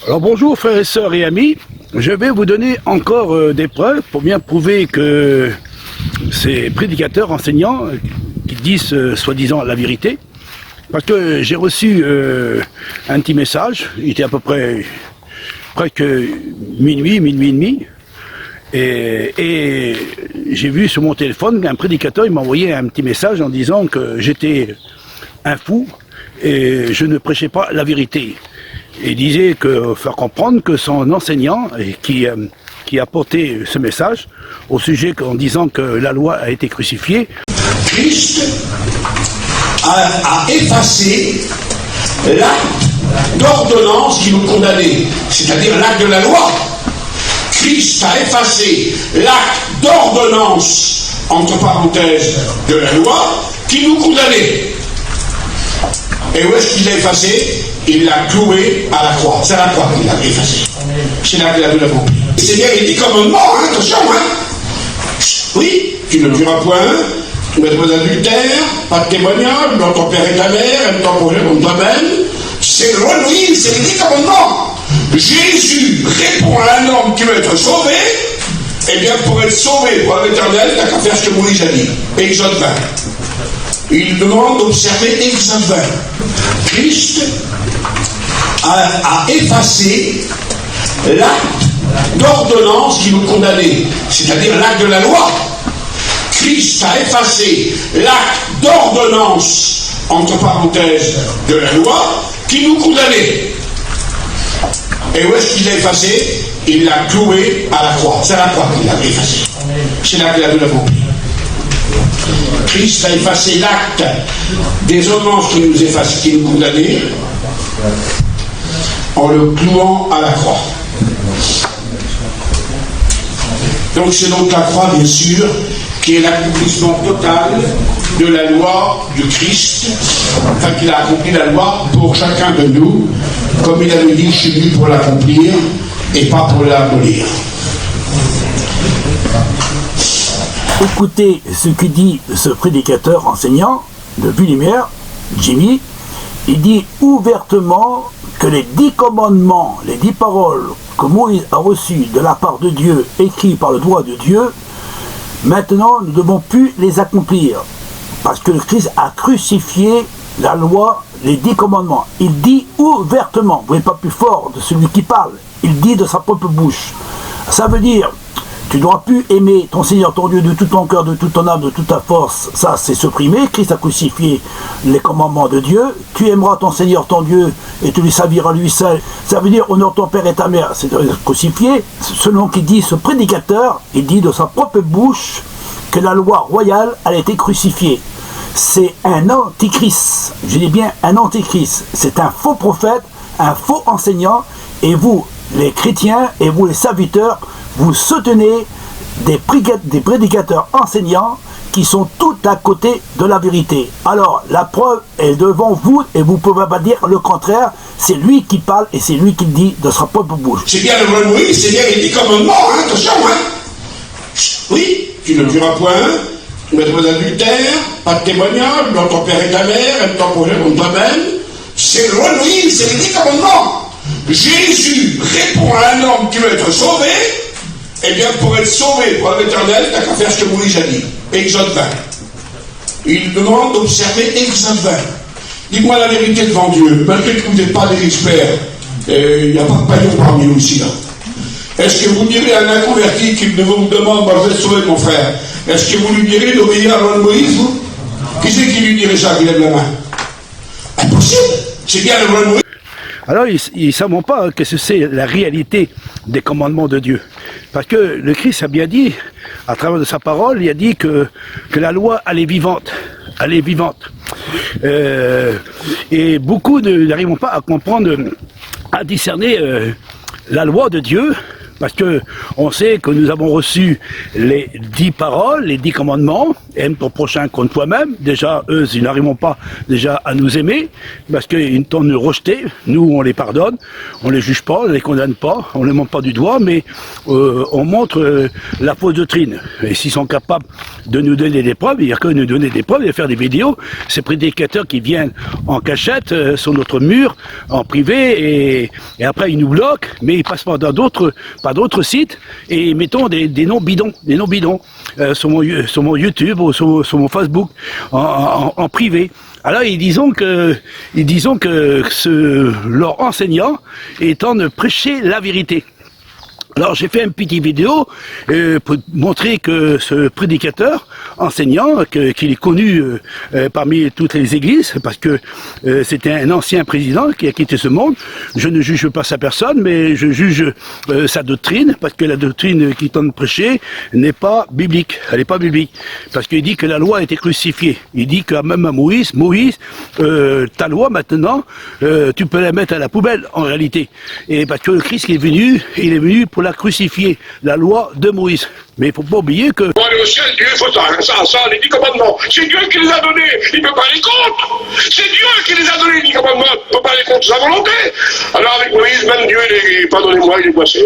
Alors bonjour frères et sœurs et amis, je vais vous donner encore des preuves pour bien prouver que ces prédicateurs enseignants qui disent soi-disant la vérité, parce que j'ai reçu un petit message, il était à peu près presque minuit et demi, et j'ai vu sur mon téléphone qu'un prédicateur il m'a envoyé un petit message en disant que j'étais un fou et je ne prêchais pas la vérité. Il disait que faire comprendre que son enseignant qui a porté ce message au sujet en disant que la loi a été crucifiée. Christ a effacé l'acte d'ordonnance qui nous condamnait, c'est-à-dire l'acte de la loi. Christ a effacé l'acte d'ordonnance, entre parenthèses, de la loi qui nous condamnait. Et où est-ce qu'il l'a effacé? Il l'a cloué à la croix. C'est à la croix qu'il l'a effacé. C'est là qu'il a vu la pompe. C'est bien les 10 commandements, hein, attention, hein. Oui, tu ne tueras point, tu ne mettras pas d'adultère, pas de témoignage, dans ton père et ta mère, aime ton prochain comme toi-même. C'est le roi de Moïse, c'est les 10 commandements. Jésus répond à un homme qui veut être sauvé. Eh bien, pour être sauvé pour l'éternel, t'as qu'à faire ce que Moïse a dit. Exode 20. Il demande d'observer Exode 20. Christ a effacé l'acte d'ordonnance qui nous condamnait, c'est-à-dire l'acte de la loi. Christ a effacé l'acte d'ordonnance, entre parenthèses, de la loi qui nous condamnait. Et où est-ce qu'il l'a effacé? Il l'a cloué à la croix. C'est à la croix qu'il l'a effacé. C'est là qu'il a vu la pompe. Christ a effacé l'acte des ordonnances qui nous condamnaient en le clouant à la croix. Donc c'est donc la croix, bien sûr, qui est l'accomplissement total de la loi du Christ, enfin qu'il a accompli la loi pour chacun de nous, comme il avait dit, je suis venu pour l'accomplir et pas pour l'abolir. Écoutez ce que dit ce prédicateur enseignant de Vue-Lumière, Jimmy. Il dit ouvertement que les 10 commandements, les 10 paroles que Moïse a reçues de la part de Dieu, écrites par le doigt de Dieu, maintenant nous ne devons plus les accomplir. Parce que le Christ a crucifié la loi, les 10 commandements. Il dit ouvertement, vous n'êtes pas plus fort de celui qui parle, il dit de sa propre bouche. Ça veut dire, tu ne dois plus aimer ton Seigneur, ton Dieu, de tout ton cœur, de toute ton âme, de toute ta force. Ça, c'est supprimé. Christ a crucifié les commandements de Dieu. Tu aimeras ton Seigneur, ton Dieu, et tu lui serviras lui seul. Ça veut dire honore ton père et ta mère. C'est crucifié. Selon qu'il dit ce prédicateur, il dit de sa propre bouche que la loi royale a été crucifiée. C'est un antichrist. Je dis bien un antichrist. C'est un faux prophète, un faux enseignant. Et vous, les chrétiens, et vous, les serviteurs, vous soutenez des prédicateurs enseignants qui sont tout à côté de la vérité. Alors, la preuve est devant vous et vous ne pouvez pas dire le contraire. C'est lui qui parle et c'est lui qui dit de sa propre bouche. C'est bien le roi de Moïse, c'est bien les 10 commandements, hein, attention, hein. Oui, tu ne tueras point, tu ne mettras pas d'adultère, pas de témoignage, dans ton père et ta mère, aime ton prochain comme toi-même. C'est le roi de Moïse, c'est les 10 commandements. Jésus répond à un homme qui veut être sauvé. Eh bien, pour être sauvé pour l'éternel, t'as qu'à faire ce que Moïse a dit. Exode 20. Il demande d'observer Exode 20. Dis-moi la vérité devant Dieu. Malgré que vous n'êtes pas des experts, il n'y a pas de paillon parmi nous ici, là. Est-ce que vous direz à un inconverti qui vous demande, bah, vous êtes sauvé, mon frère, est-ce que vous lui direz d'obéir à la loi de Moïse, vous? Qui c'est qui lui dirait ça, qui lève la main? Impossible. C'est bien la loi de Moïse. Alors, ils ne savent pas que c'est la réalité des commandements de Dieu. Parce que le Christ a bien dit, à travers de sa parole, il a dit que la loi, elle est vivante. Elle est vivante. Et beaucoup n'arrivent pas à comprendre, à discerner la loi de Dieu parce que on sait que nous avons reçu les 10 paroles, les 10 commandements, aime ton prochain comme toi-même. Déjà, eux, ils n'arriveront pas déjà à nous aimer, parce qu'ils tentent de nous rejeter. Nous, on les pardonne, on les juge pas, on les condamne pas, on les montre pas du doigt, mais on montre la fausse doctrine. Et s'ils sont capables de nous donner des preuves, il n'y a que nous donner des preuves et faire des vidéos. Ces prédicateurs qui viennent en cachette sur notre mur, en privé, et après ils nous bloquent, mais ils passent par d'autres sites, et mettons des noms bidons, sur mon YouTube ou sur mon Facebook, en privé. Alors ils disent que leur enseignant est en train de prêcher la vérité. Alors j'ai fait une petite vidéo pour montrer que ce prédicateur, enseignant, qu'il est connu parmi toutes les églises, parce que c'était un ancien président qui a quitté ce monde. Je ne juge pas sa personne, mais je juge sa doctrine, parce que la doctrine qu'il tente de prêcher n'est pas biblique. Elle n'est pas biblique. Parce qu'il dit que la loi a été crucifiée. Il dit que même à Moïse, ta loi maintenant, tu peux la mettre à la poubelle en réalité. Et parce que le Christ est venu, il est venu pour la crucifier, la loi de Moïse. Mais il ne faut pas oublier que... Pour aller au ciel, Dieu, il faut ça, les 10 commandements. C'est Dieu qui les a donnés, il ne peut pas aller contre. C'est Dieu qui les a donnés, les 10 commandements, il ne peut pas aller contre sa volonté. Alors avec Moïse, même Dieu, pardonnez-moi, il est boissé.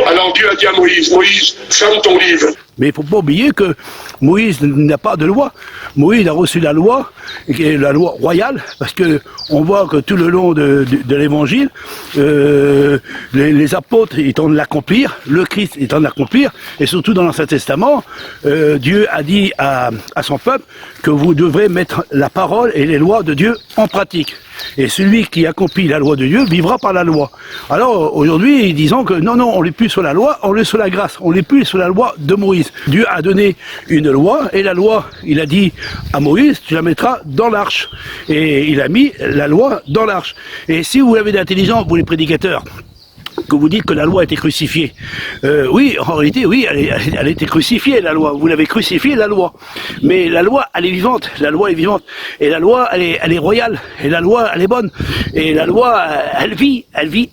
Alors Dieu a dit à Moïse, ferme ton livre. Mais il ne faut pas oublier que Moïse n'a pas de loi. Moïse a reçu la loi, qui est la loi royale, parce que on voit que tout le long de l'évangile, les apôtres étant de l'accomplir, le Christ étant de l'accomplir, et surtout dans l'Ancien Testament, Dieu a dit à son peuple que vous devrez mettre la parole et les lois de Dieu en pratique. Et celui qui accomplit la loi de Dieu vivra par la loi. Alors aujourd'hui, disons que non, on n'est plus sur la loi, on est sur la grâce, on n'est plus sur la loi de Moïse. Dieu a donné une loi, et la loi, il a dit à Moïse, tu la mettras dans l'arche. Et il a mis la loi dans l'arche. Et si vous avez de l'intelligence, vous les prédicateurs, que vous dites que la loi a été crucifiée. Oui, en réalité, oui, elle a été crucifiée, la loi. Vous l'avez crucifiée, la loi. Mais la loi, elle est vivante. La loi est vivante. Et la loi, elle est royale. Et la loi, elle est bonne. Et la loi, elle vit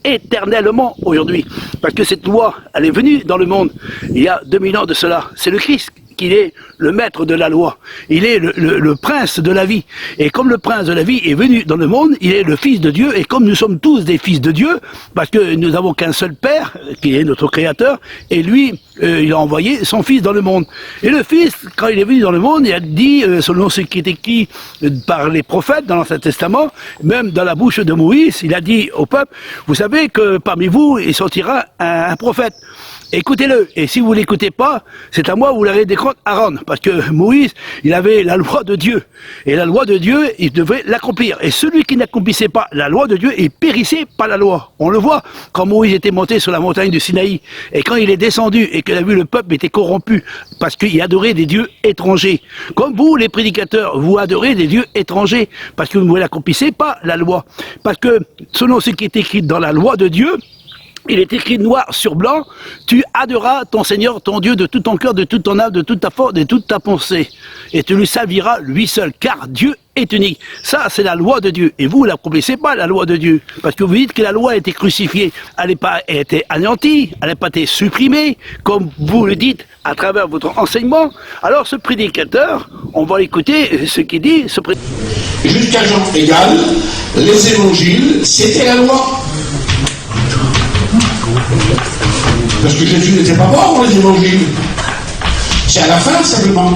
éternellement aujourd'hui. Parce que cette loi, elle est venue dans le monde il y a 2000 ans de cela. C'est le Christ qu'il est le maître de la loi. Il est le prince de la vie. Et comme le prince de la vie est venu dans le monde, il est le fils de Dieu. Et comme nous sommes tous des fils de Dieu, parce que nous n'avons qu'un seul Père, qui est notre Créateur, et lui, il a envoyé son fils dans le monde. Et le fils, quand il est venu dans le monde, il a dit, selon ce qui est écrit par les prophètes dans l'Ancien Testament, même dans la bouche de Moïse, il a dit au peuple, vous savez que parmi vous, il sortira un prophète. Écoutez-le, et si vous ne l'écoutez pas, c'est à moi vous l'avez des comptes à rendre, parce que Moïse, il avait la loi de Dieu, et la loi de Dieu, il devait l'accomplir, et celui qui n'accomplissait pas la loi de Dieu, il périssait par la loi. On le voit, quand Moïse était monté sur la montagne du Sinaï, et quand il est descendu, et qu'il a vu le peuple était corrompu, parce qu'il adorait des dieux étrangers. Comme vous, les prédicateurs, vous adorez des dieux étrangers, parce que vous n'accomplissez pas la loi. Parce que, selon ce qui est écrit dans la loi de Dieu, il est écrit noir sur blanc, tu adoreras ton Seigneur, ton Dieu, de tout ton cœur, de toute ton âme, de toute ta force, de toute ta pensée. Et tu lui serviras lui seul, car Dieu est unique. Ça, c'est la loi de Dieu. Et vous, n'accomplissez pas la loi de Dieu. Parce que vous dites que la loi a été crucifiée. Elle n'a pas été anéantie, elle n'a pas été supprimée, comme vous le dites à travers votre enseignement. Alors, ce prédicateur, on va écouter ce qu'il dit. Jusqu'à Jean égal, les évangiles, c'était la loi. Parce que Jésus n'était pas mort dans les évangiles. C'est à la fin simplement.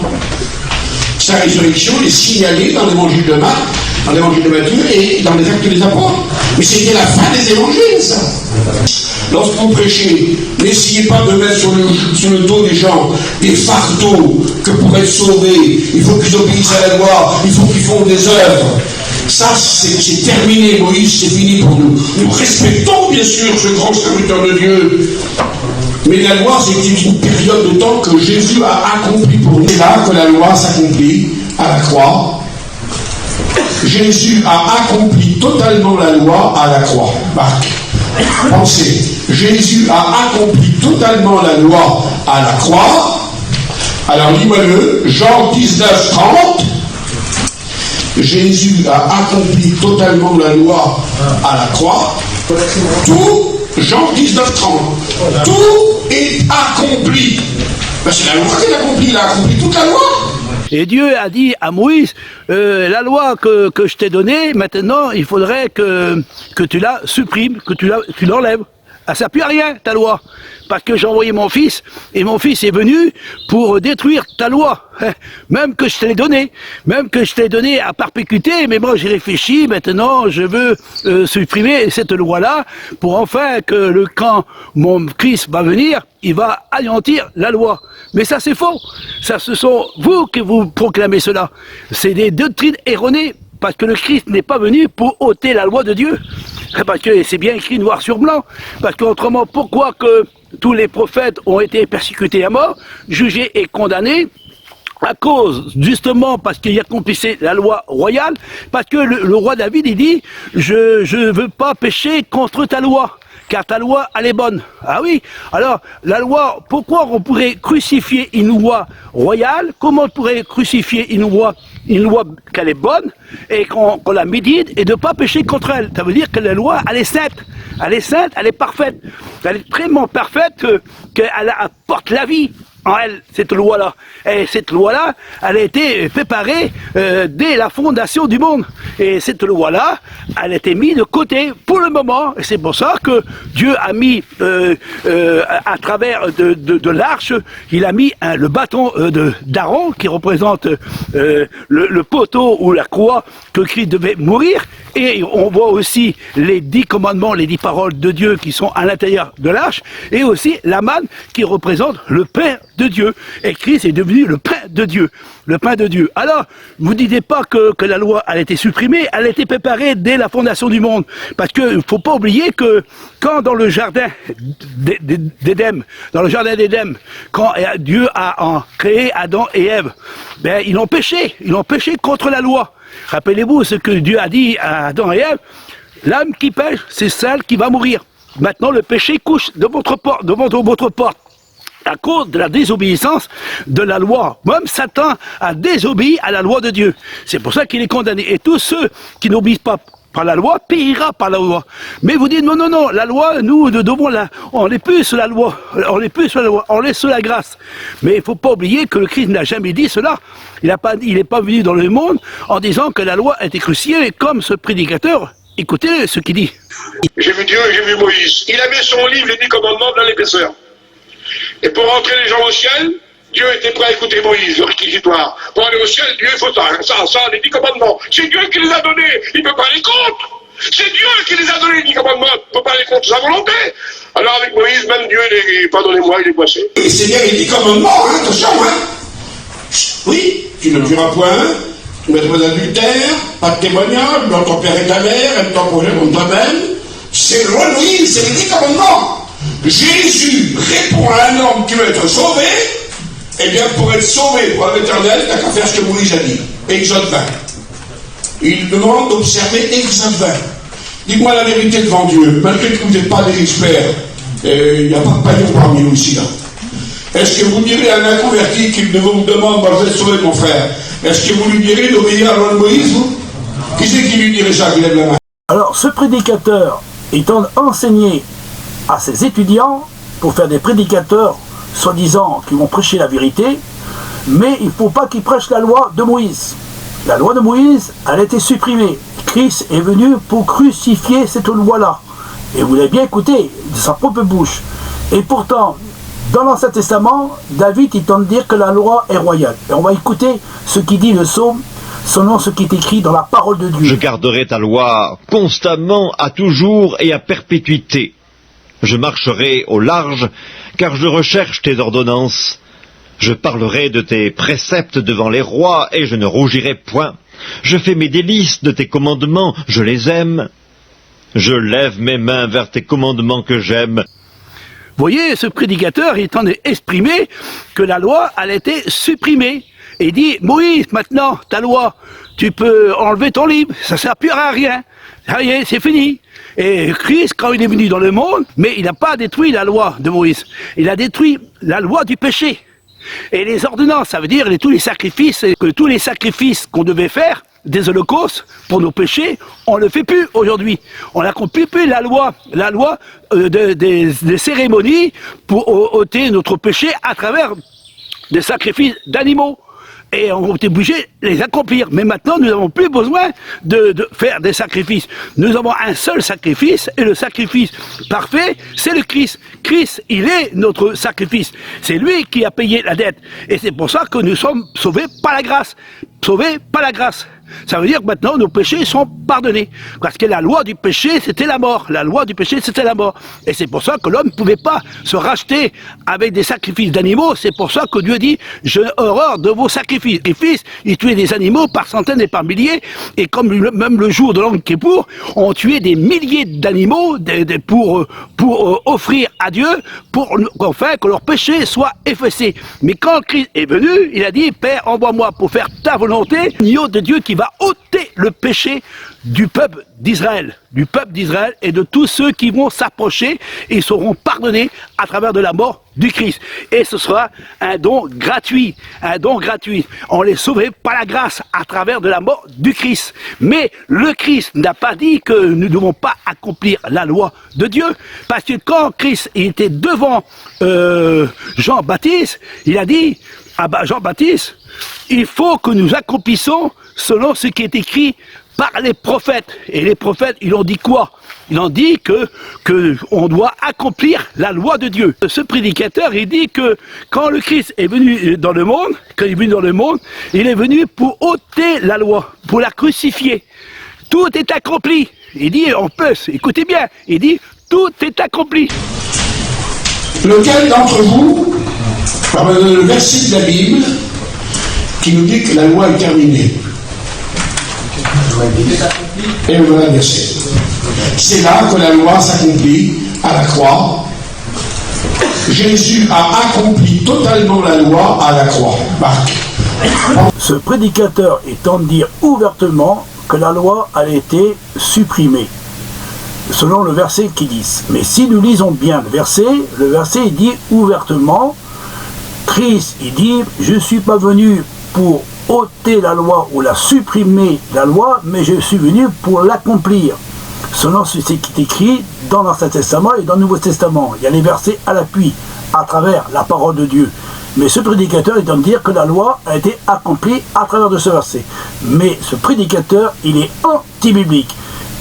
Sa résurrection est signalée dans l'évangile de Marc, dans l'évangile de Matthieu et dans les actes des apôtres. Mais c'était la fin des évangiles, ça. Lorsque vous prêchez, n'essayez pas de mettre sur le dos des gens des fardeaux que pour être sauvés, il faut qu'ils obéissent à la loi, il faut qu'ils font des œuvres. Ça, c'est terminé, Moïse, c'est fini pour nous. Nous respectons bien sûr ce grand serviteur de Dieu. Mais la loi, c'est une période de temps que Jésus a accompli pour nous. C'est là que la loi s'accomplit à la croix. Jésus a accompli totalement la loi à la croix. Marc, pensez, Jésus a accompli totalement la loi à la croix. Alors, lis-moi-le, Jean 19, 30. Jésus a accompli totalement la loi à la croix. Tout Jean 19:30. Tout est accompli. Ben, c'est la loi qu'il a accompli, il a accompli toute la loi. Et Dieu a dit à Moïse, la loi que je t'ai donnée, maintenant, il faudrait que tu la supprimes, que tu l'enlèves. Ça ne sert plus à rien, ta loi. Parce que j'ai envoyé mon fils, et mon fils est venu pour détruire ta loi. Même que je te l'ai donnée. Même que je t'ai donnée à perpétuité, mais moi j'ai réfléchi, maintenant je veux supprimer cette loi-là, pour enfin que quand mon Christ va venir, il va anéantir la loi. Mais ça c'est faux. Ça, ce sont vous qui vous proclamez cela. C'est des doctrines erronées. Parce que le Christ n'est pas venu pour ôter la loi de Dieu. Parce que c'est bien écrit noir sur blanc. Parce qu'autrement, pourquoi que tous les prophètes ont été persécutés à mort, jugés et condamnés? À cause, justement, parce qu'il accomplissait la loi royale, parce que le roi David, il dit, je veux pas pécher contre ta loi, car ta loi, elle est bonne. Ah oui, alors, la loi, pourquoi on pourrait crucifier une loi royale? Comment on pourrait crucifier une loi qu'elle est bonne, et qu'on la médite, et de ne pas pécher contre elle? Ça veut dire que la loi, elle est sainte, elle est parfaite, elle est tellement parfaite qu'elle apporte la vie en elle, cette loi-là. Et cette loi-là, elle a été préparée dès la fondation du monde. Et cette loi-là, elle a été mise de côté pour le moment. Et c'est pour ça que Dieu a mis, à travers de l'arche, il a mis le bâton d'Aaron, qui représente le poteau ou la croix que Christ devait mourir. Et on voit aussi les 10 commandements, les 10 paroles de Dieu qui sont à l'intérieur de l'arche, et aussi la manne qui représente le pain de Dieu. Et Christ est devenu le pain de Dieu. Le pain de Dieu. Alors, vous ne dites pas que la loi a été supprimée, elle a été préparée dès la fondation du monde. Parce qu'il ne faut pas oublier que quand dans le jardin d'Éden, quand Dieu a créé Adam et Ève, ben, ils ont péché contre la loi. Rappelez-vous ce que Dieu a dit à Adam et Ève, l'âme qui pêche, c'est celle qui va mourir. Maintenant, le péché couche devant votre porte. À cause de la désobéissance de la loi. Même Satan a désobéi à la loi de Dieu. C'est pour ça qu'il est condamné. Et tous ceux qui n'obéissent pas par la loi, périra par la loi. Mais vous dites, non, la loi, nous devons on n'est plus sur la loi, on est sous la grâce. Mais il ne faut pas oublier que le Christ n'a jamais dit cela. Il n'est pas venu dans le monde en disant que la loi a été crucifiée, comme ce prédicateur. Écoutez ce qu'il dit. J'ai vu Dieu et j'ai vu Moïse. Il avait son livre, les 10 commandements, dans l'épaisseur. Et pour rentrer les gens au ciel, Dieu était prêt à écouter Moïse, le réquisitoire. Pour aller au ciel, Dieu, il faut ça, les 10 commandements. C'est Dieu qui les a donnés, il ne peut pas les contre. C'est Dieu qui les a donnés, les 10 commandements, il ne peut pas les contre sa volonté. Alors avec Moïse, même Dieu, pardonnez-moi, il est passé. Et c'est bien les 10 commandements, hein, attention, hein. Oui, tu ne tueras point, tu ne mettras pas d'adultère, pas de témoignage, non ton père et ta mère, aime ton prochain comme toi-même. C'est le roi de Moïse, c'est les 10 commandements. Jésus répond à un homme qui veut être sauvé. Eh bien, pour être sauvé pour l'éternel, t'as qu'à faire ce que Moïse a dit. Exode 20. Il demande d'observer Exode 20. Dis-moi la vérité devant Dieu. Malgré que vous n'êtes pas des experts, il n'y a pas de paillon parmi nous ici, là. Est-ce que vous direz à un inconverti qui vous demande, vous êtes sauvé, mon frère, est-ce que vous lui direz d'obéir à la loi de Moïse, vous? Qui c'est qui lui dirait ça, qui lève la main? Alors, ce prédicateur étant enseigné à ses étudiants pour faire des prédicateurs soi-disant qui vont prêcher la vérité, mais il ne faut pas qu'ils prêchent la loi de Moïse. La loi de Moïse, elle a été supprimée. Christ est venu pour crucifier cette loi-là. Et vous l'avez bien écouté de sa propre bouche. Et pourtant, dans l'Ancien Testament, David il tente de dire que la loi est royale. Et on va écouter ce qui dit le psaume, selon ce qui est écrit dans la parole de Dieu. Je garderai ta loi constamment, à toujours et à perpétuité. Je marcherai au large, car je recherche tes ordonnances. Je parlerai de tes préceptes devant les rois, et je ne rougirai point. Je fais mes délices de tes commandements, je les aime. Je lève mes mains vers tes commandements que j'aime. Vous voyez, ce prédicateur, il est en train d'exprimer que la loi, elle a été supprimée. Et il dit, Moïse, maintenant, ta loi, tu peux enlever ton livre, ça ne sert plus à rien. Ça y est, c'est fini. Et Christ, quand il est venu dans le monde, mais il n'a pas détruit la loi de Moïse. Il a détruit la loi du péché. Et les ordonnances, ça veut dire tous les sacrifices qu'on devait faire, des holocaustes pour nos péchés, on ne le fait plus aujourd'hui. On n'accomplit plus la loi des cérémonies pour ôter notre péché à travers des sacrifices d'animaux. Et on est obligé de les accomplir. Mais maintenant, nous n'avons plus besoin de faire des sacrifices. Nous avons un seul sacrifice, et le sacrifice parfait, c'est le Christ. Christ, il est notre sacrifice. C'est lui qui a payé la dette. Et c'est pour ça que nous sommes sauvés par la grâce. Sauvés par la grâce. Ça veut dire que maintenant nos péchés sont pardonnés. Parce que la loi du péché, c'était la mort. La loi du péché, c'était la mort. Et c'est pour ça que l'homme ne pouvait pas se racheter avec des sacrifices d'animaux. C'est pour ça que Dieu dit, j'ai horreur de vos sacrifices. Et fils, ils tuaient des animaux par centaines et par milliers. Et comme même le jour de l'Yom Kippour, on tuait des milliers d'animaux pour offrir à Dieu, pour enfin que leur péché soit effacé. Mais quand Christ est venu, il a dit, Père, envoie-moi pour faire ta volonté, l'agneau de Dieu qui va ôter le péché du peuple d'Israël, et de tous ceux qui vont s'approcher, et ils seront pardonnés à travers de la mort du Christ. Et ce sera un don gratuit, On est sauvés par la grâce à travers de la mort du Christ. Mais le Christ n'a pas dit que nous ne devons pas accomplir la loi de Dieu, parce que quand Christ était devant Jean-Baptiste, il a dit à Jean-Baptiste, il faut que nous accomplissions selon ce qui est écrit par les prophètes. Et les prophètes, ils ont dit quoi? Ils ont dit que on doit accomplir la loi de Dieu. Ce prédicateur, il dit que quand le Christ est venu dans le monde, il est venu pour ôter la loi, pour la crucifier. Tout est accompli. Il dit, écoutez bien, il dit, tout est accompli. Lequel d'entre vous, le verset de la Bible, qui nous dit que la loi est terminée? Et voilà le verset. C'est là que la loi s'accomplit à la croix. Jésus a accompli totalement la loi à la croix. Marc. Ce prédicateur est en train de dire ouvertement que la loi a été supprimée, selon le verset qui dit. Mais si nous lisons bien le verset il dit ouvertement, Christ, il dit, je ne suis pas venu pour ôter la loi ou la supprimer la loi, mais je suis venu pour l'accomplir. Selon ce qui est écrit dans l'Ancien Testament et dans le Nouveau Testament. Il y a les versets à l'appui, à travers la parole de Dieu. Mais ce prédicateur est en train de dire que la loi a été accomplie à travers de ce verset. Mais ce prédicateur, il est anti-biblique.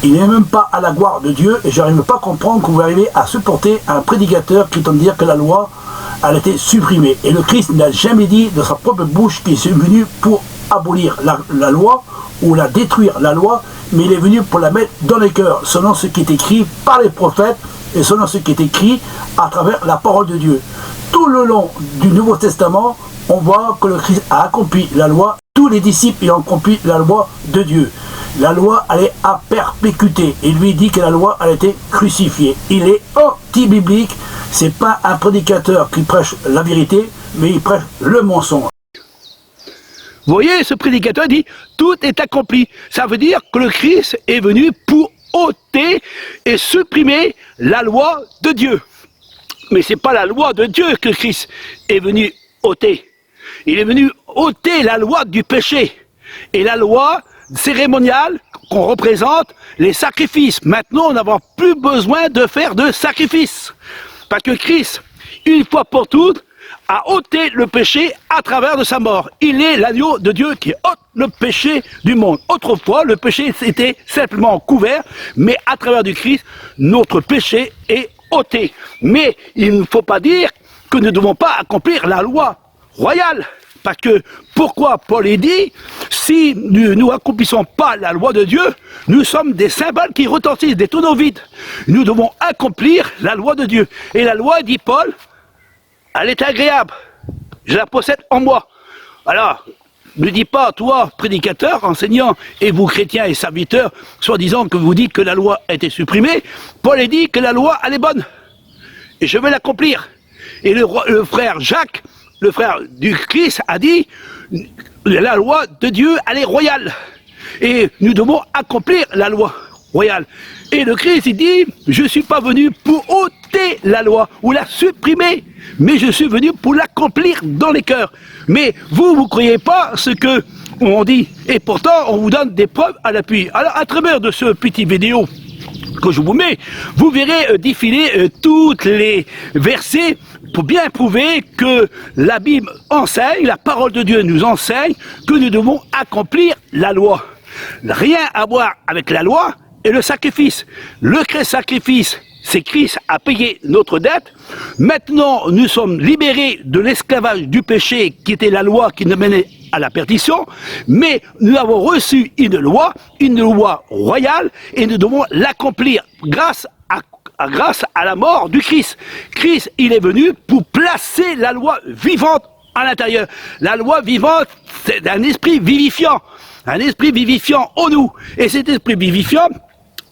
Il n'est même pas à la gloire de Dieu, et je n'arrive pas à comprendre que vous arrivez à supporter un prédicateur qui est en train de dire que la loi a été supprimée. Et le Christ n'a jamais dit de sa propre bouche qu'il est venu pour abolir la loi ou la détruire la loi, mais il est venu pour la mettre dans les cœurs, selon ce qui est écrit par les prophètes et selon ce qui est écrit à travers la parole de Dieu. Tout le long du Nouveau Testament, on voit que le Christ a accompli la loi. Tous les disciples ont accompli la loi de Dieu. La loi allait à perpétuité. Et lui dit que la loi a été crucifiée. Il est anti-biblique. C'est pas un prédicateur qui prêche la vérité, mais il prêche le mensonge. Vous voyez, ce prédicateur dit tout est accompli. Ça veut dire que le Christ est venu pour ôter et supprimer la loi de Dieu. Mais c'est pas la loi de Dieu que Christ est venu ôter. Il est venu ôter la loi du péché et la loi cérémoniale qu'on représente les sacrifices. Maintenant, on n'a plus besoin de faire de sacrifices. Parce que Christ, une fois pour toutes, a ôté le péché à travers de sa mort. Il est l'agneau de Dieu qui ôte le péché du monde. Autrefois, le péché était simplement couvert, mais à travers du Christ, notre péché est ôté. Mais il ne faut pas dire que nous ne devons pas accomplir la loi royale. Parce que, pourquoi Paul est dit, si nous n'accomplissons pas la loi de Dieu, nous sommes des cymbales qui retentissent, des tonneaux vides. Nous devons accomplir la loi de Dieu. Et la loi, dit Paul, elle est agréable. Je la possède en moi. Alors, ne dis pas, toi, prédicateur, enseignant, et vous, chrétiens et serviteurs, soi-disant que vous dites que la loi a été supprimée. Paul a dit que la loi, elle est bonne. Et je vais l'accomplir. Et le frère Jacques, le frère du Christ, a dit la loi de Dieu, elle est royale. Et nous devons accomplir la loi royale. Et le Christ, il dit, je ne suis pas venu pour ôter la loi ou la supprimer, mais je suis venu pour l'accomplir dans les cœurs. Mais vous ne croyez pas ce que on dit, et pourtant on vous donne des preuves à l'appui. Alors à travers de ce petit vidéo que je vous mets, vous verrez défiler toutes les versets pour bien prouver que la Bible enseigne, la parole de Dieu nous enseigne que nous devons accomplir la loi. Rien à voir avec la loi et le sacrifice. Le sacrifice, c'est Christ a payé notre dette. Maintenant, nous sommes libérés de l'esclavage du péché qui était la loi qui nous menait à la perdition, mais nous avons reçu une loi royale, et nous devons l'accomplir grâce à la mort du Christ. Christ, il est venu pour placer la loi vivante à l'intérieur. La loi vivante, c'est un esprit vivifiant en nous. Et cet esprit vivifiant,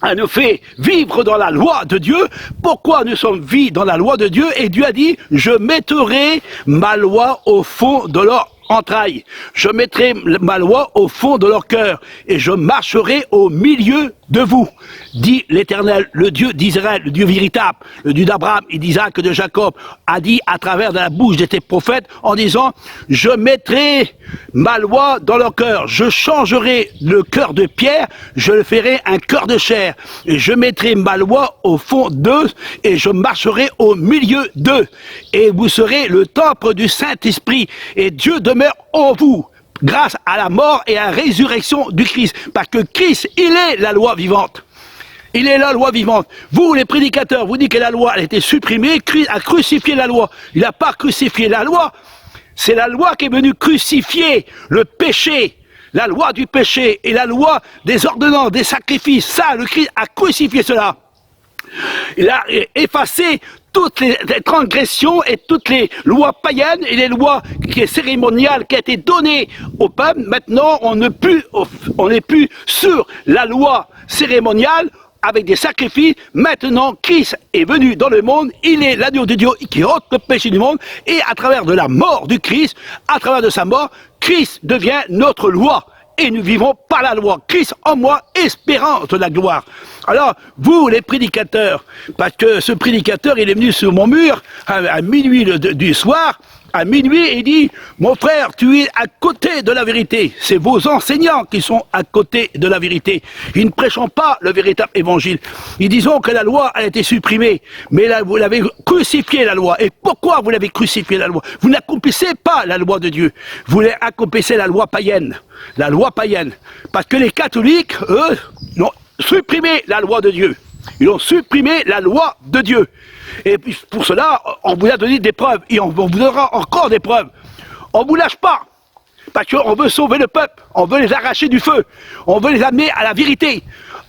elle nous fait vivre dans la loi de Dieu. Pourquoi nous sommes vivants dans la loi de Dieu? Et Dieu a dit, je mettrai ma loi au fond de leur entrailles. Je mettrai ma loi au fond de leur cœur et je marcherai au milieu de vous, dit l'Éternel, le Dieu d'Israël, le Dieu véritable, le Dieu d'Abraham et d'Isaac et de Jacob, a dit à travers de la bouche de tes prophètes en disant, je mettrai ma loi dans leur cœur, je changerai le cœur de pierre, je le ferai un cœur de chair, et je mettrai ma loi au fond d'eux et je marcherai au milieu d'eux, et vous serez le temple du Saint-Esprit, et Dieu demeure en vous, grâce à la mort et à la résurrection du Christ. Parce que Christ, il est la loi vivante. Il est la loi vivante. Vous, les prédicateurs, vous dites que la loi a été supprimée, Christ a crucifié la loi. Il n'a pas crucifié la loi. C'est la loi qui est venue crucifier le péché, la loi du péché et la loi des ordonnances, des sacrifices. Ça, le Christ a crucifié cela. Il a effacé toutes les transgressions et toutes les lois païennes et les lois cérémoniales qui ont été données au peuple. Maintenant, on n'est plus sur la loi cérémoniale avec des sacrifices. Maintenant, Christ est venu dans le monde, il est l'agneau de Dieu qui ôte le péché du monde, et à travers de la mort du Christ, à travers de sa mort, Christ devient notre loi. Et nous vivons par la loi. Christ en moi, espérance de la gloire. Alors, vous, les prédicateurs, parce que ce prédicateur, il est venu sur mon mur à minuit du soir, à minuit, il dit, mon frère, tu es à côté de la vérité. C'est vos enseignants qui sont à côté de la vérité. Ils ne prêchent pas le véritable évangile. Ils disent que la loi a été supprimée, mais là, vous l'avez crucifié, la loi. Et pourquoi vous l'avez crucifié, la loi? Vous n'accomplissez pas la loi de Dieu. Vous accomplissez la loi païenne. La loi païenne. Parce que les catholiques, eux, ont supprimé la loi de Dieu. Ils ont supprimé la loi de Dieu. Et pour cela, on vous a donné des preuves. Et on vous donnera encore des preuves. On ne vous lâche pas. Parce qu'on veut sauver le peuple. On veut les arracher du feu. On veut les amener à la vérité.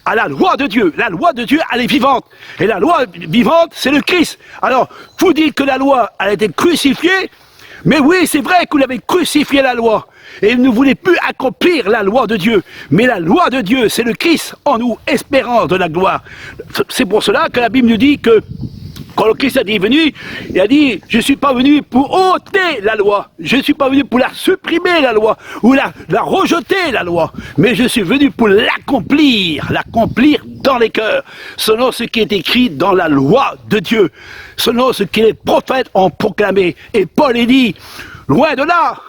À la loi de Dieu. La loi de Dieu, elle est vivante. Et la loi vivante, c'est le Christ. Alors, vous dites que la loi, elle a été crucifiée. Mais oui, c'est vrai que vous l'avez crucifié, la loi. Et vous ne voulez plus accomplir la loi de Dieu. Mais la loi de Dieu, c'est le Christ en nous, espérance de la gloire. C'est pour cela que la Bible nous dit que quand le Christ est venu, il a dit, je ne suis pas venu pour ôter la loi. Je ne suis pas venu pour la supprimer, la loi, ou la rejeter, la loi. Mais je suis venu pour l'accomplir dans les cœurs, selon ce qui est écrit dans la loi de Dieu, selon ce que les prophètes ont proclamé. Et Paul est dit, loin de là,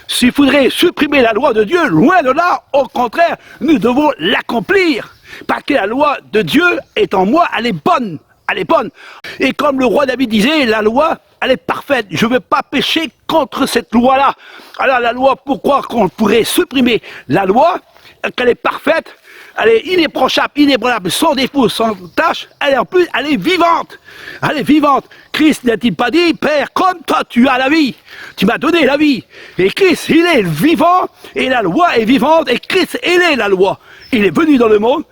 s'il faudrait supprimer la loi de Dieu, loin de là, au contraire, nous devons l'accomplir. Parce que la loi de Dieu est en moi, elle est bonne. Elle est bonne. Et comme le roi David disait, la loi, elle est parfaite. Je ne veux pas pécher contre cette loi-là. Alors la loi, pourquoi qu'on pourrait supprimer la loi, qu'elle est parfaite, elle est inébranchable, inébranlable, sans défaut, sans tâche, elle est vivante. Elle est vivante. Christ n'a-t-il pas dit, Père, comme toi tu as la vie, tu m'as donné la vie. Et Christ, il est vivant, et la loi est vivante, et Christ, il est la loi. Il est venu dans le monde,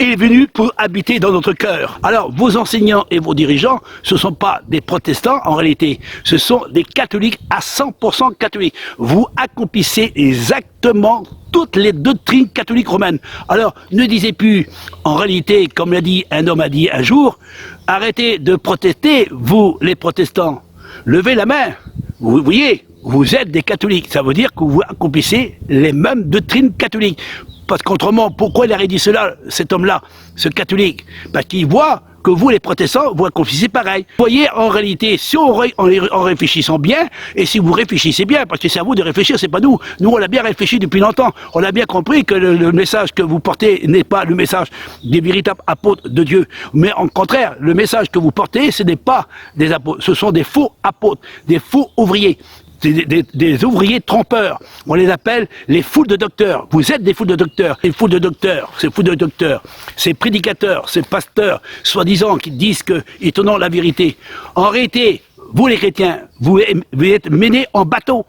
il est venu pour habiter dans notre cœur. Alors, vos enseignants et vos dirigeants, ce ne sont pas des protestants en réalité, ce sont des catholiques à 100% catholiques. Vous accomplissez exactement toutes les doctrines catholiques romaines. Alors, ne disez plus, en réalité, comme l'a dit un homme a dit un jour, arrêtez de protester, vous les protestants. Levez la main. Vous voyez, vous êtes des catholiques. Ça veut dire que vous accomplissez les mêmes doctrines catholiques. Parce qu'autrement, pourquoi il aurait dit cela, cet homme-là, ce catholique? Parce qu'il voit que vous, les protestants, vous accomplissez pareil. Vous voyez, en réalité, si en réfléchissant bien, et si vous réfléchissez bien, parce que c'est à vous de réfléchir, c'est pas nous. Nous, on l'a bien réfléchi depuis longtemps. On a bien compris que le message que vous portez n'est pas le message des véritables apôtres de Dieu. Mais en contraire, le message que vous portez, ce n'est pas des apôtres. Ce sont des faux apôtres, des faux ouvriers. Des ouvriers trompeurs. On les appelle les foules de docteurs. Vous êtes des foules de docteurs. Les foules de docteurs, ces foules de docteurs, ces prédicateurs, ces pasteurs, soi-disant, qui disent qu'ils tenant la vérité. En réalité, vous les chrétiens, vous êtes menés en bateau.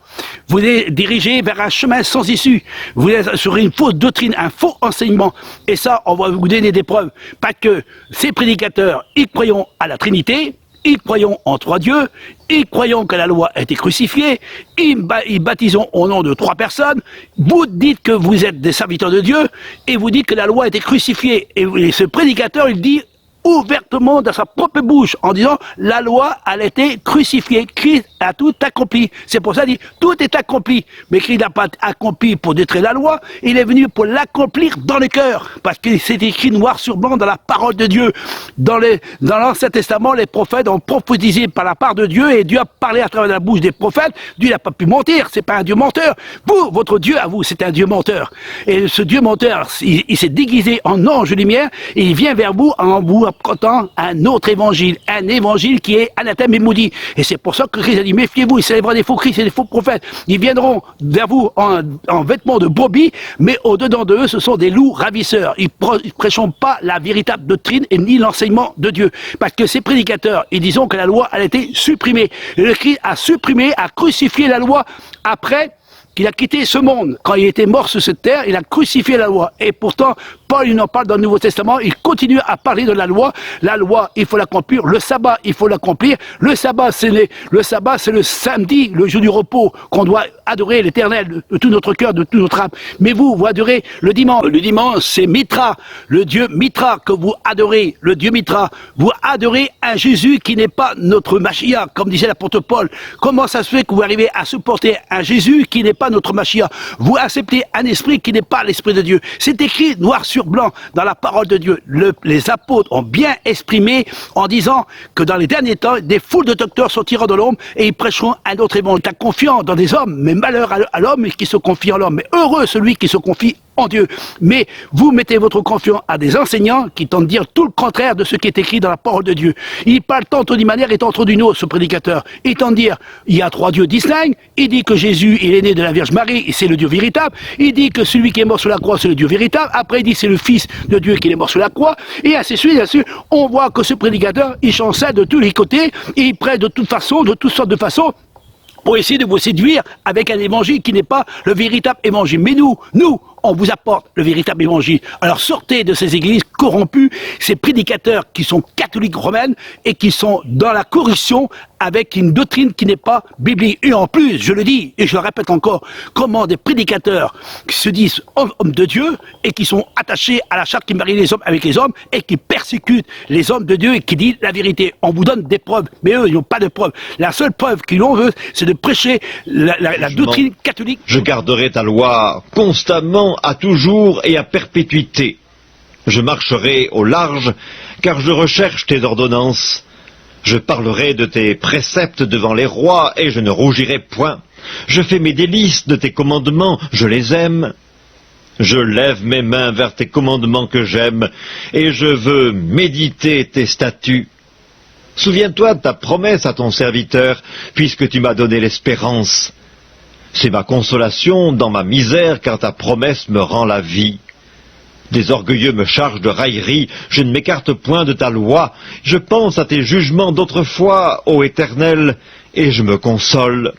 Vous êtes dirigés vers un chemin sans issue. Vous êtes sur une fausse doctrine, un faux enseignement. Et ça, on va vous donner des preuves. Parce que ces prédicateurs, ils croyons à la Trinité, ils croyons en trois dieux, ils croyons que la loi a été crucifiée, ils baptisons au nom de 3 personnes, vous dites que vous êtes des serviteurs de Dieu, et vous dites que la loi a été crucifiée. Et ce prédicateur, il dit ouvertement dans sa propre bouche, en disant la loi a été crucifiée, Christ a tout accompli. C'est pour ça qu'il dit tout est accompli. Mais Christ n'a pas accompli pour détruire la loi, il est venu pour l'accomplir dans le cœur. Parce que c'est écrit noir sur blanc dans la parole de Dieu. Dans l'Ancien Testament, les prophètes ont prophétisé par la part de Dieu, et Dieu a parlé à travers la bouche des prophètes. Dieu n'a pas pu mentir, c'est pas un Dieu menteur. Vous, votre Dieu à vous, c'est un Dieu menteur. Et ce Dieu menteur, il s'est déguisé en ange de lumière, et il vient vers vous en vous apportant un autre évangile, un évangile qui est anathème et maudit. Et c'est pour ça que Christ a dit, méfiez-vous, il s'élèvera des faux Christ et des faux prophètes. Ils viendront vers vous en vêtements de brebis, mais au-dedans de eux, ce sont des loups ravisseurs. Ils ne prêchent pas la véritable doctrine et ni l'enseignement de Dieu. Parce que ces prédicateurs, ils disent que la loi a été supprimée. Le Christ a supprimé, a crucifié la loi après qu'il a quitté ce monde. Quand il était mort sur cette terre, il a crucifié la loi. Et pourtant, Paul, il en parle dans le Nouveau Testament, il continue à parler de la loi. La loi, il faut l'accomplir. Le sabbat, il faut l'accomplir. Le sabbat, c'est le samedi, le jour du repos, qu'on doit adorer l'Éternel de tout notre cœur, de toute notre âme. Mais vous adorez le dimanche. Le dimanche, c'est Mitra, le Dieu Mitra que vous adorez, le Dieu Mitra. Vous adorez un Jésus qui n'est pas notre Machia, comme disait l'apôtre Paul. Comment ça se fait que vous arrivez à supporter un Jésus qui n'est pas notre Machia? Vous acceptez un esprit qui n'est pas l'esprit de Dieu. C'est écrit noir sur blanc dans la parole de Dieu. Les apôtres ont bien exprimé en disant que dans les derniers temps, des foules de docteurs sortiront de l'ombre et ils prêcheront un autre évangile. T'as confiance dans des hommes, mais malheur à l'homme qui se confie en l'homme. Mais heureux celui qui se confie en Dieu. Mais vous mettez votre confiance à des enseignants qui tentent de dire tout le contraire de ce qui est écrit dans la parole de Dieu. Il parle tantôt d'une manière et tantôt d'une autre, ce prédicateur. Il tente de dire, il y a 3 dieux distincts. Il dit que Jésus, il est né de la Vierge Marie, et c'est le Dieu véritable. Il dit que celui qui est mort sur la croix, c'est le Dieu véritable. Après, il dit c'est le Fils de Dieu qui est mort sur la croix. Et ainsi de suite, ainsi de suite. On voit que ce prédicateur, il chancelle de tous les côtés, et il prête de toute façon, de toutes sortes de façons, pour essayer de vous séduire avec un évangile qui n'est pas le véritable évangile. Mais nous, on vous apporte le véritable évangile. Alors sortez de ces églises corrompues, ces prédicateurs qui sont catholiques romaines et qui sont dans la corruption avec une doctrine qui n'est pas biblique. Et en plus, je le dis et je le répète encore, comment des prédicateurs qui se disent hommes de Dieu et qui sont attachés à la charte qui marie les hommes avec les hommes et qui persécutent les hommes de Dieu et qui disent la vérité. On vous donne des preuves, mais eux, ils n'ont pas de preuves. La seule preuve qu'ils ont, c'est de prêcher la doctrine catholique. Je garderai ta loi constamment, à toujours et à perpétuité. Je marcherai au large, car je recherche tes ordonnances. Je parlerai de tes préceptes devant les rois, et je ne rougirai point. Je fais mes délices de tes commandements, je les aime. Je lève mes mains vers tes commandements que j'aime, et je veux méditer tes statuts. Souviens-toi de ta promesse à ton serviteur, puisque tu m'as donné l'espérance. C'est ma consolation dans ma misère, car ta promesse me rend la vie. Des orgueilleux me chargent de railleries, je ne m'écarte point de ta loi. Je pense à tes jugements d'autrefois, ô Éternel, et je me console.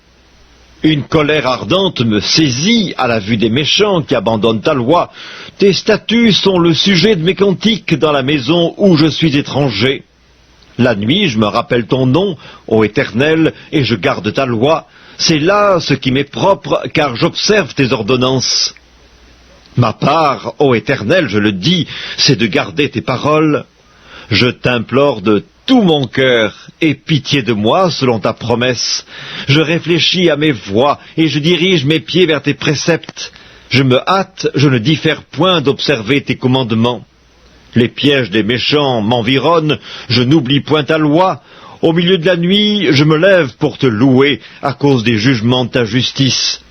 Une colère ardente me saisit à la vue des méchants qui abandonnent ta loi. Tes statuts sont le sujet de mes cantiques dans la maison où je suis étranger. La nuit, je me rappelle ton nom, ô Éternel, et je garde ta loi. C'est là ce qui m'est propre, car j'observe tes ordonnances. Ma part, ô Éternel, je le dis, c'est de garder tes paroles. Je t'implore de tout mon cœur, aie pitié de moi selon ta promesse. Je réfléchis à mes voies, et je dirige mes pieds vers tes préceptes. Je me hâte, je ne diffère point d'observer tes commandements. Les pièges des méchants m'environnent, je n'oublie point ta loi. Au milieu de la nuit, je me lève pour te louer à cause des jugements de ta justice.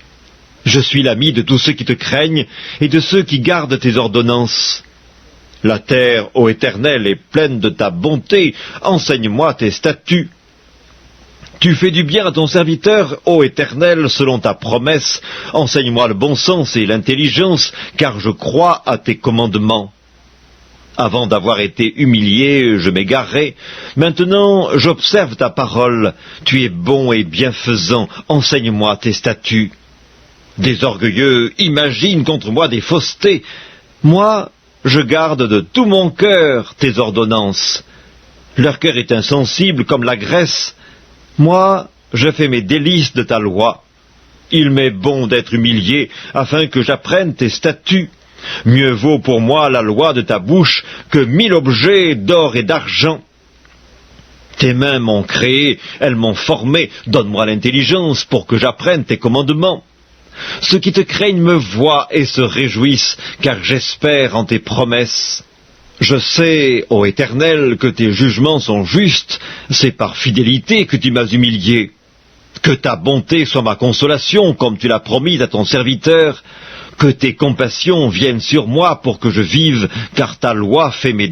Je suis l'ami de tous ceux qui te craignent et de ceux qui gardent tes ordonnances. La terre, ô Éternel, est pleine de ta bonté, enseigne-moi tes statuts. Tu fais du bien à ton serviteur, ô Éternel, selon ta promesse, enseigne-moi le bon sens et l'intelligence, car je crois à tes commandements. Avant d'avoir été humilié, je m'égarais. Maintenant, j'observe ta parole. Tu es bon et bienfaisant, enseigne-moi tes statuts. Des orgueilleux imaginent contre moi des faussetés. Moi, je garde de tout mon cœur tes ordonnances. Leur cœur est insensible comme la graisse. Moi, je fais mes délices de ta loi. Il m'est bon d'être humilié, afin que j'apprenne tes statuts. Mieux vaut pour moi la loi de ta bouche que 1000 objets d'or et d'argent. Tes mains m'ont créé, elles m'ont formé. Donne-moi l'intelligence pour que j'apprenne tes commandements. Ceux qui te craignent me voient et se réjouissent, car j'espère en tes promesses. Je sais, ô Éternel, que tes jugements sont justes, c'est par fidélité que tu m'as humilié. Que ta bonté soit ma consolation, comme tu l'as promis à ton serviteur. Que tes compassions viennent sur moi pour que je vive, car ta loi fait mes